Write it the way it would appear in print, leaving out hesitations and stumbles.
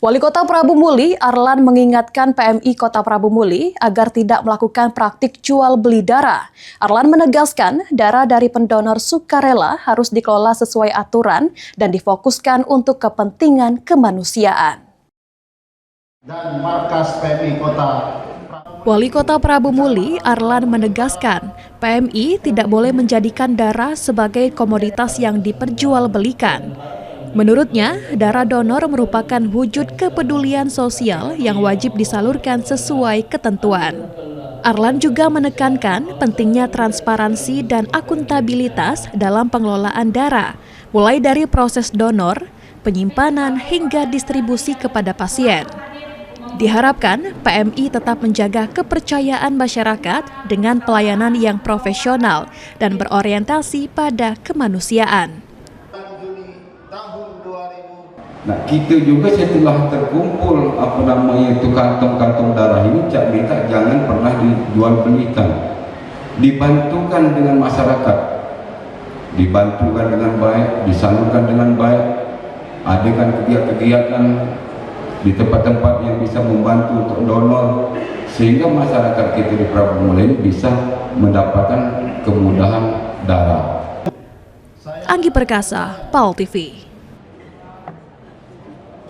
Wali Kota Prabu Muli, Arlan, mengingatkan PMI Kota Prabu Muli agar tidak melakukan praktik jual beli darah. Arlan menegaskan darah dari pendonor sukarela harus dikelola sesuai aturan dan difokuskan untuk kepentingan kemanusiaan. Dan markas PMI Kota Wali Kota Prabu Muli, Arlan, menegaskan PMI tidak boleh menjadikan darah sebagai komoditas yang diperjualbelikan. Menurutnya, darah donor merupakan wujud kepedulian sosial yang wajib disalurkan sesuai ketentuan. Arlan juga menekankan pentingnya transparansi dan akuntabilitas dalam pengelolaan darah, mulai dari proses donor, penyimpanan, hingga distribusi kepada pasien. Diharapkan PMI tetap menjaga kepercayaan masyarakat dengan pelayanan yang profesional dan berorientasi pada kemanusiaan. Nah, kita juga setelah terkumpul itu kantong-kantong darah ini, Cak minta jangan pernah dijual belikan, dibantukan dengan masyarakat, dibantukan dengan baik, disalurkan dengan baik, adakan kegiatan-kegiatan di tempat-tempat yang bisa membantu untuk donor, sehingga masyarakat kita di Prabu Muli bisa mendapatkan kemudahan darah. Anggi Perkasa, PAL TV.